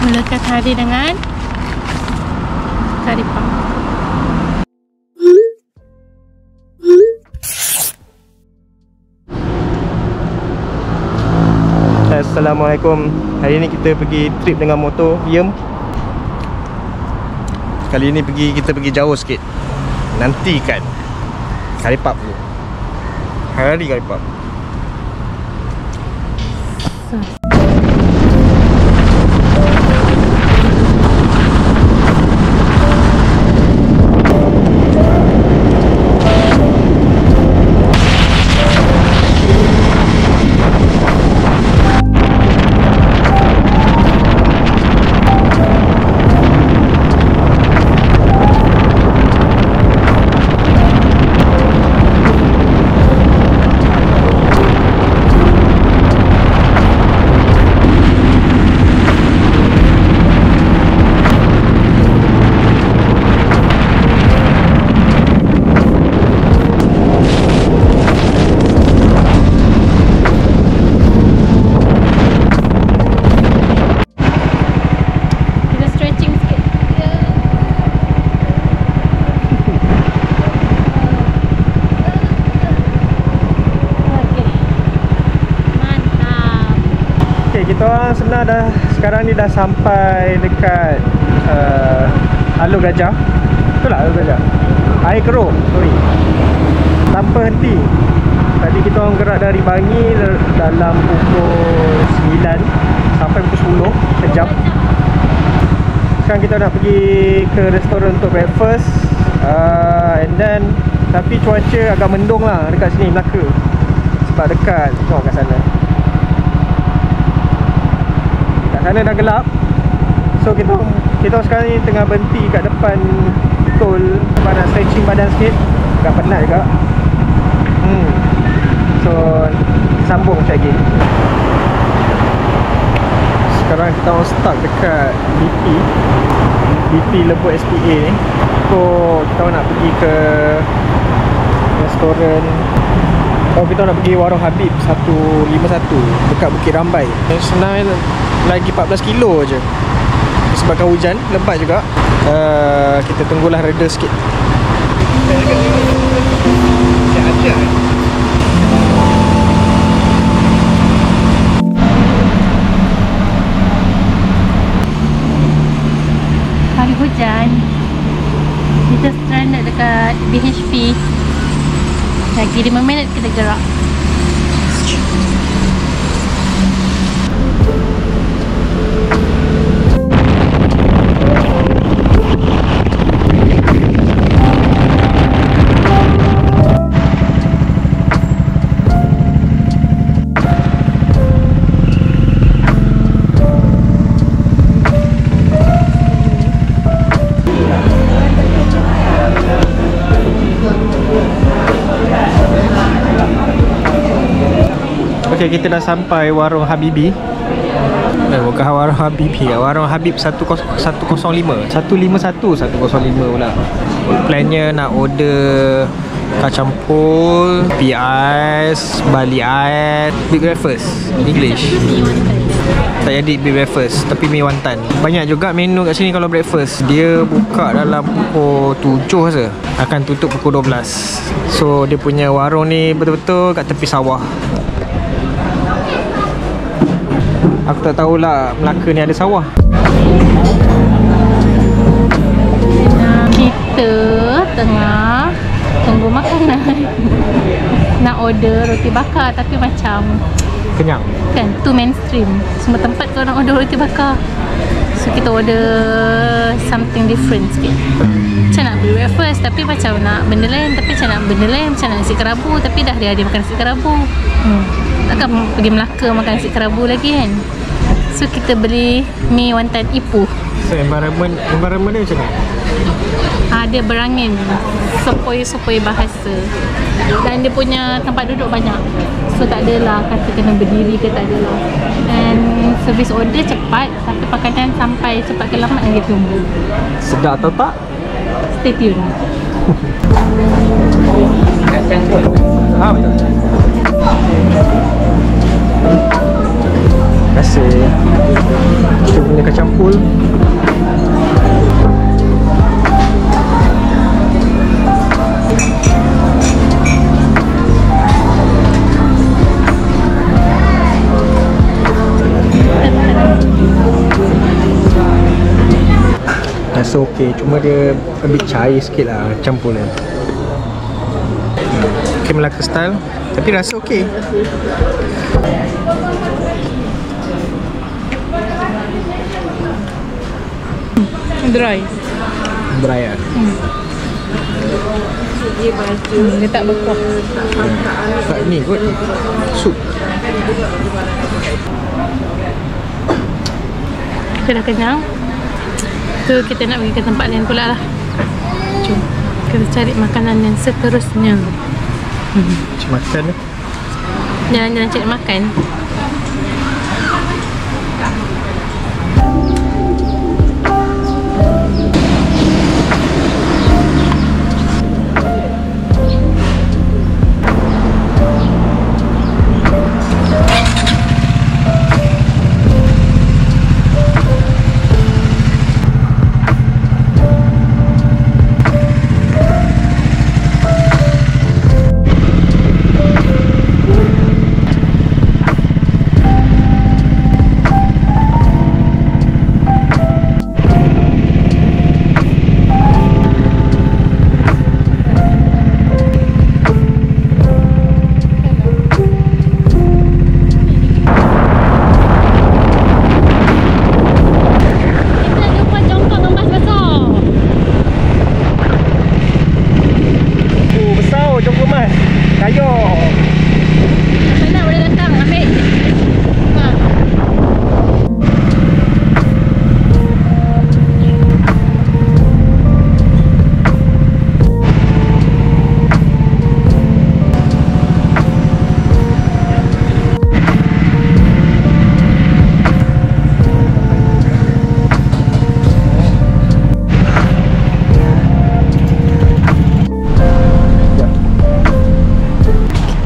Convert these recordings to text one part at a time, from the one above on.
Mulakan hari dengan kari pap. Assalamualaikum. Hari ni kita pergi trip dengan motor Yem. Kali ni kita pergi jauh sikit. Nantikan kari pap dulu. Hari kari pap. Kita orang sebenarnya sekarang ni dah sampai dekat Alur Gajah. Betul tak Alur Gajah? Air Keruh, sorry. Tanpa henti. Tadi kita orang gerak dari Bangi dalam pukul 9 sampai pukul 10 sejam. Sekarang kita nak pergi ke restoran untuk breakfast, and then tapi cuaca agak mendung lah dekat sini Melaka. Sebab dekat tengok kat sana. Sana dah gelap. So kita sekarang ni tengah berhenti kat depan tol. Sebab nak stretching badan sikit. Agak penat juga. So sambung macam lagi. Sekarang kita orang stuck dekat BP Lebut SPA ni. So kita orang nak pergi ke restoran. Kita nak pergi Warung Habib 151 dekat Bukit Rambai. Sebenarnya lagi 14 kilo je. Sebabkan hujan, lebat juga. Kita tunggulah reda sikit. Hari hujan. Kita stranded dekat BHP. Lagi 5 minit kita gerak. Okay, kita dah sampai Warung Habibi. Bukan Warung Habibi, Warung Habib 105 pula. Plannya nak order kacang pol, pi ais, bali ais, big breakfast English. Tak jadi big breakfast, tapi mi wantan. Banyak juga menu kat sini kalau breakfast. Dia buka dalam pukul 7 saja, akan tutup pukul 12. So dia punya warung ni betul-betul kat tepi sawah. Aku tak tahulah Melaka ni ada sawah. Kita tengah tunggu makanan. Nak order roti bakar tapi macam kenyang kan, too mainstream. Semua tempat kau nak order roti bakar. So kita order something different sikit. Macam nak beli breakfast tapi macam nak benda lain. Tapi macam nak benda lain, macam nak nasi kerabu tapi dah dia ada makan nasi kerabu. Takkan pergi Melaka makan nasi kerabu lagi kan. So kita beli mi wantan Ipoh. So environment dia macam mana? Dia berangin, sepoi-sepoi bahasa. Dan dia punya tempat duduk banyak. So tak adalah kata kena berdiri ke, tak adalah. And service order cepat, tapi makanan sampai cepat ke lambat yang kita tunggu. Sedap atau tak? Stay tune. Betul. Terima kasih. Dia punya kacang pul. Rasa okey, cuma dia lebih cair sikit lah campur dia. Okay, Melaka style, tapi rasa okey. Dry. Dry lah. Dia tak berkuah. Tak ni kot, sup. Kita dah kenyang. So kita nak pergi ke tempat lain pula lah. Jom kita cari makanan yang seterusnya. Macam makan ni. Jalan-jalan cari makan.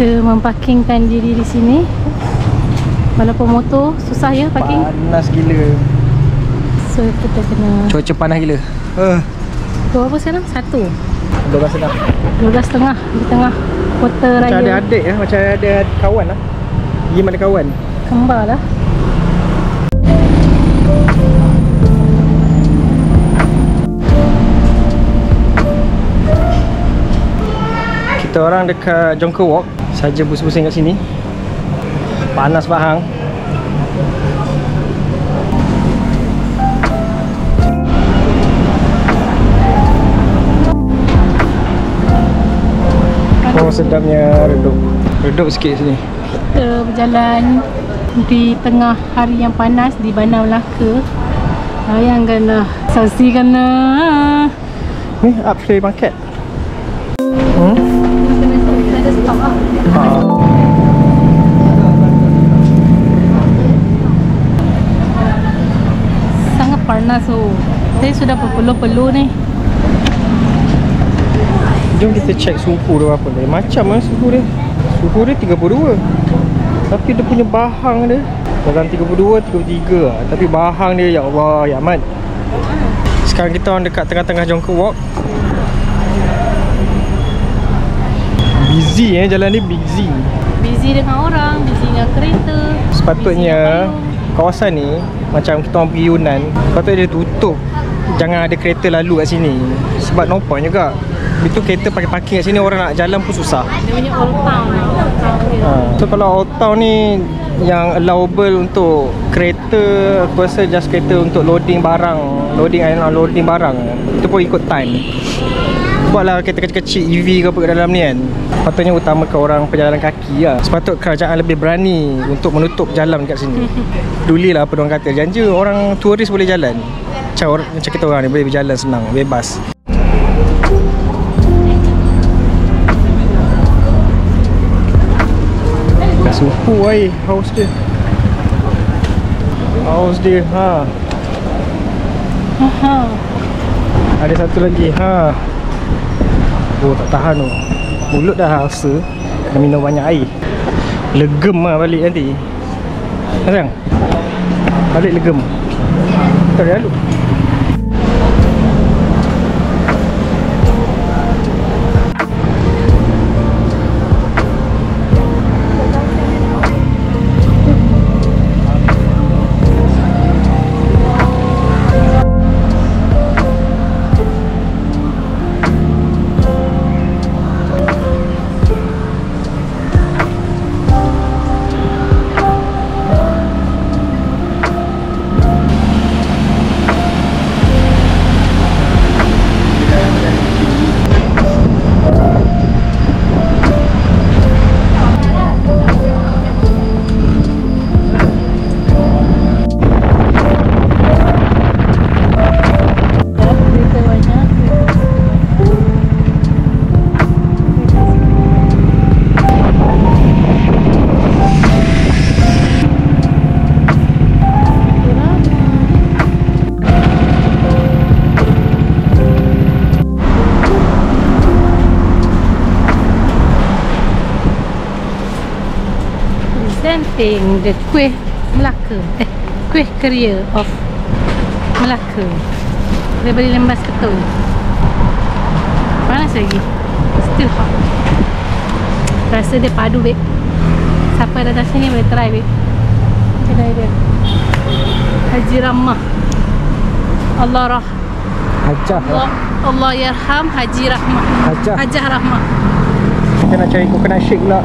Kita memparkingkan diri di sini. Walaupun motor susah ya parking. Panas gila. So kita kena. Cuaca panas gila. Pukul apa sekarang? 1. 12 dah. 12.30 di tengah kota raya. Macam ada adik lah, macam ada kawan lah. Pergi mana kawan? Kembar lah. Kita orang dekat Jonker Walk. Saja pusing-pusing kat sini. Panas bahang. Oh, sedapnya redup. Redup sikit sini. Kita berjalan di tengah hari yang panas di Bandar Melaka. Bayangkanlah, saksikanlah. Ni Upsley Market. Kita ada stop lah. Sangat panas tu. Saya sudah berpeluh-peluh ni. Jom kita check suhu dia berapa ni. Macam mana suhu dia? Suhu dia 32. Tapi dia punya bahang dia dalam 32, 33 lah. Tapi bahang dia, ya Allah, ya amat. Sekarang kita orang dekat tengah-tengah Jonker Walk. Busy jalan ni busy. Busy dengan orang, busy dengan kereta. Sepatutnya kawasan ni macam kita orang pergi Yunan, sepatutnya dia tutup. Jangan ada kereta lalu kat sini. Sebab no point juga. Itu kereta pakai parking kat sini, orang nak jalan pun susah. Dia punya old town lah. So kalau old town ni yang allowable untuk kereta, aku rasa just kereta untuk loading barang, loading and unloading barang. Itu pun ikut time. Buatlah kereta kecil-kecil EV ke apa kat dalam ni kan. Patutnya utamakan orang pejalan kaki lah. Sepatut kerajaan lebih berani untuk menutup jalan kat sini. Pedulilah apa diorang kata. Janji orang turis boleh jalan. Macam kita orang ni boleh berjalan senang, bebas. Suhu air, haus dia. Haus dia, ha. Ada satu lagi, ha. Oh, tak tahan tu. Mulut dah rasa. Kena minum banyak air. Legem lah balik nanti. Sayang, balik legem. Tak ada lalu. The kuih Melaka, kuih Keria of Melaka. Dia beli lembas ketul. Panas lagi, still hot. Rasa dia padu, babe. Siapa yang datang sini boleh try, babe. Kedai dia Haji Rahmah. Allah yarham Haji Rahmah. Hajah Rahmah. Kita nak cari coconut shake pula.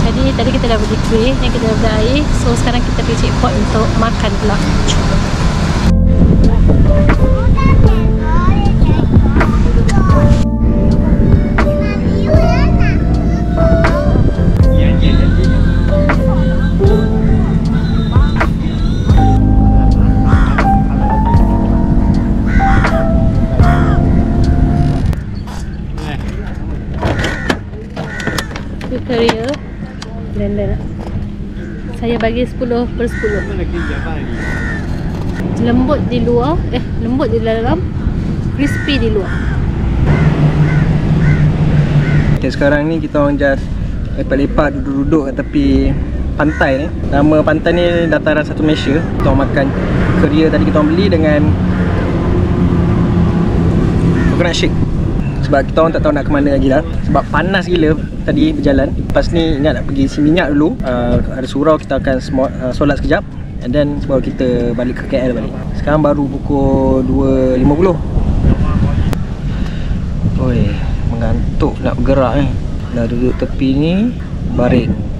Jadi tadi kita dah beli kuih, ni kita dah beli air. So sekarang kita pergi checkpoint untuk makan pula. Keria blender. Saya bagi 10/10. Lembut di luar, lembut di dalam, crispy di luar. Okay, sekarang ni kita orang just lepak-lepak, duduk-duduk kat tepi pantai ni. Nama pantai ni Dataran 1 Malaysia. Kita orang makan Keria tadi kita orang beli dengan coconut shake. Sebab kita orang tak tahu nak ke mana lagi dah. Sebab panas gila tadi berjalan. Lepas ni ingat nak pergi isi minyak dulu. Ada surau, kita akan solat sekejap. And then baru kita balik ke KL balik. Sekarang baru pukul 2.50. Oi, mengantuk nak bergerak ni. Dah duduk tepi ni, baring.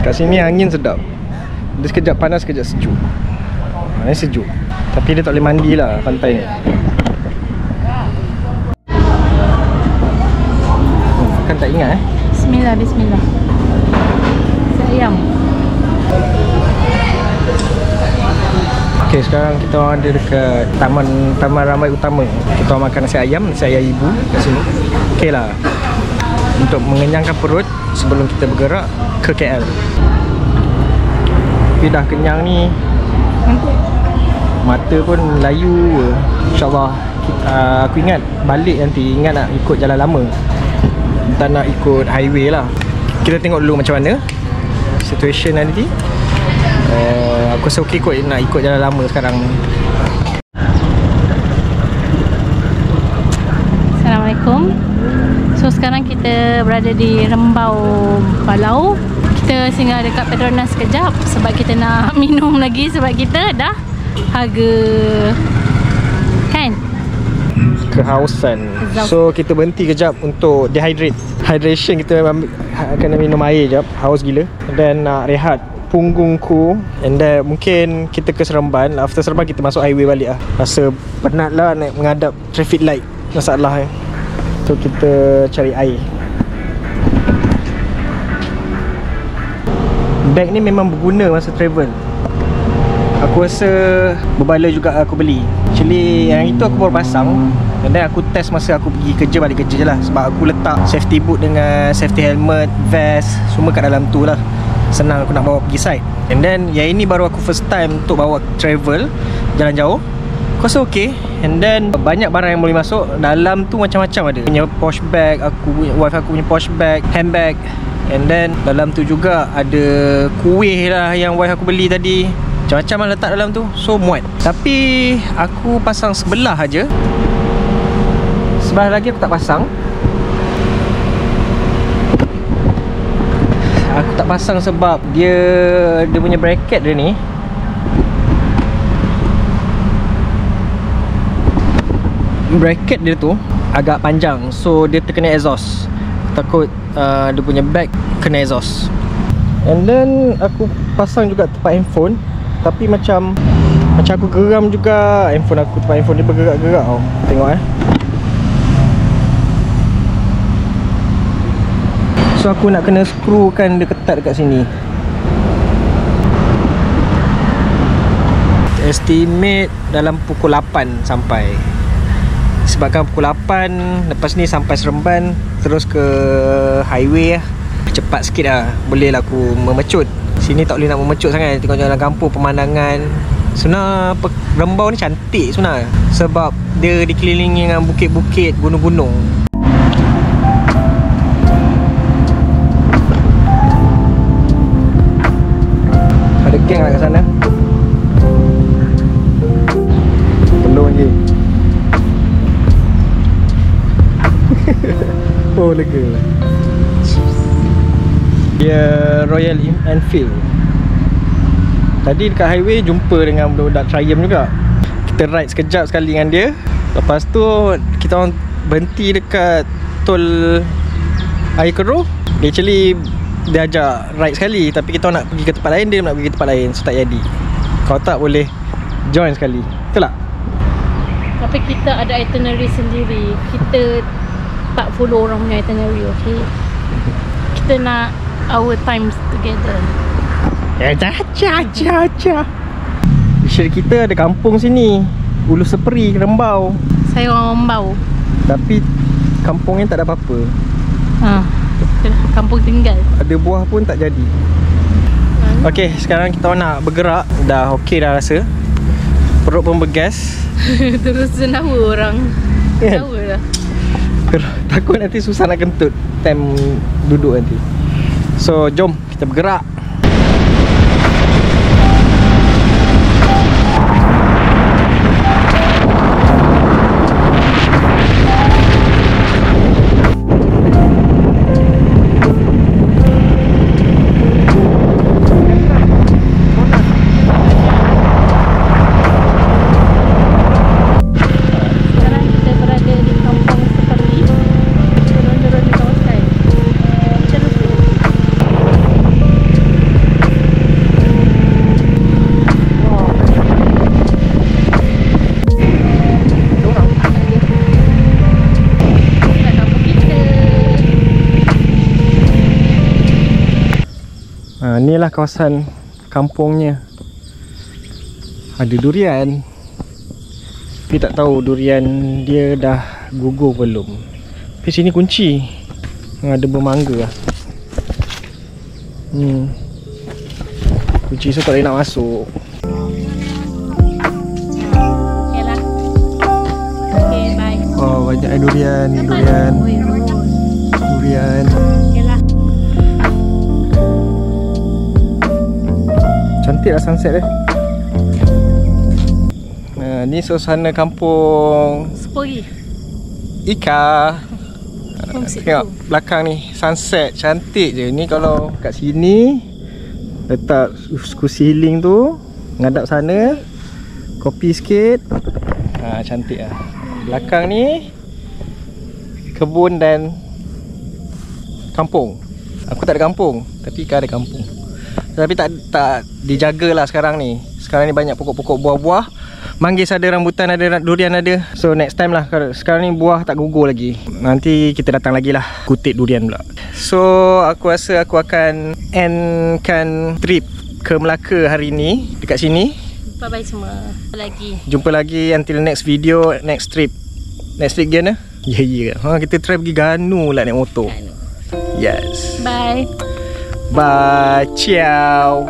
Kat sini angin sedap. Dia sekejap panas, sekejap sejuk. Ini sejuk. Tapi dia tak boleh mandi lah pantai ni. Kan tak ingat Bismillah, bismillah. Sayang. Okay, sekarang kita orang ada dekat Taman Ramai Utama. Kita orang makan nasi ayam ibu kat sini. Okay lah, untuk mengenyangkan perut sebelum kita bergerak ke KL. Tapi dah kenyang ni, mata pun layu. InsyaAllah aku ingat balik nanti, ingat nak ikut jalan lama, tak nak ikut highway lah. Kita tengok dulu macam mana situation nanti. Aku rasa okey kot nak ikut jalan lama sekarang. Assalamualaikum. So sekarang kita berada di Rembau Balau. Kita singgah dekat Petronas sekejap sebab kita nak minum lagi, sebab kita dah harga kan kehausan. So kita berhenti kejap untuk hydration. Kita kena minum air jap, haus gila. Dan nak rehat punggungku. And then mungkin kita ke Seremban. After Seremban kita masuk highway balik lah. Rasa penat lah nak menghadap traffic light. Masalah So kita cari air. Bag ni memang berguna masa travel. Aku rasa berbala juga aku beli. Actually yang itu aku baru pasang, dan then aku test masa aku pergi kerja, balik kerja je lah. Sebab aku letak safety boot dengan safety helmet, vest, semua kat dalam tu lah. Senang aku nak bawa pergi site. And then yang ini baru aku first time untuk bawa travel jalan jauh. Aku rasa okay. And then banyak barang yang boleh masuk. Dalam tu macam-macam ada. Punya posh bag, wife aku punya posh bag, handbag. And then dalam tu juga ada kuih lah yang wife aku beli tadi. Macam-macam lah letak dalam tu. So muat. Tapi aku pasang sebelah aja. Sebelah lagi aku tak pasang. Aku tak pasang sebab dia punya bracket dia ni, bracket dia tu agak panjang. So dia terkena exhaust. Takut dia punya bag kena exhaust. And then aku pasang juga tempat handphone. Tapi macam aku geram juga handphone aku. Tempat handphone dia bergerak-gerak tau. Tengok So aku nak kena screwkan dia ketat dekat sini. Estimate dalam pukul 8 sampai. Sebabkan pukul 8 lepas ni sampai Seremban, terus ke highway lah. Cepat sikit lah, boleh lah aku memecut. Sini tak boleh nak memecut sangat. Tengok jalan kampung, pemandangan. Sebenarnya Rembau ni cantik sebenarnya, sebab dia dikelilingi dengan bukit-bukit, gunung-gunung. Ada geng lah kat sana. Belum lagi. Oh lega. Dia Royal Enfield. Tadi dekat highway jumpa dengan budak-budak Triumph juga. Kita ride sekejap sekali dengan dia. Lepas tu kita orang berhenti dekat tol Air Keruh. Actually dia ajak ride sekali, tapi kita nak pergi ke tempat lain, dia nak pergi ke tempat lain. So tak jadi. Kalau tak boleh join sekali. Betul tak? Tapi kita ada itinerary sendiri. Kita tak follow orang punya itinerary, okay? Kita nak our times together. Caca. Mission kita ada kampung sini, Ulu Seperi, Rembau. Saya orang Rembau. Tapi kampungnya tak ada apa-apa. Kampung tinggal. Ada buah pun tak jadi. Okay, sekarang kita nak bergerak. Dah okay dah rasa. Perut pun bergas. Terus senawa orang. Senawa lah. Takut nanti susah nak kentut time duduk nanti. So jom kita bergerak. Inilah kawasan kampungnya. Ada durian. Tapi tak tahu durian dia dah gugur belum. Tapi sini kunci. Ada bermangga lah. Kunci, so tak boleh nak masuk. Okay lah. Okay, bye. Oh, banyak durian. Durian. Okay lah. Cantik lah sunset dia. Ni suasana kampung Seperi. Ika. Tengok belakang ni sunset cantik je. Ni kalau kat sini letak kursi healing tu, ngadap sana, kopi sikit. Cantik lah. Belakang ni kebun dan kampung. Aku tak ada kampung, tapi Ika ada kampung. Tapi tak dijaga lah sekarang ni. Sekarang ni banyak pokok-pokok buah-buah. Manggis ada, rambutan ada, durian ada. So next time lah. Sekarang ni buah tak gugur lagi. Nanti kita datang lagi lah, kutip durian pula. So aku rasa aku akan endkan trip ke Melaka hari ni dekat sini. Bye-bye semua. Jumpa lagi until next video, next trip. Next trip gana? Ya. Kita try pergi Ganu lah naik motor. Yes. Bye. Bye. Ciao.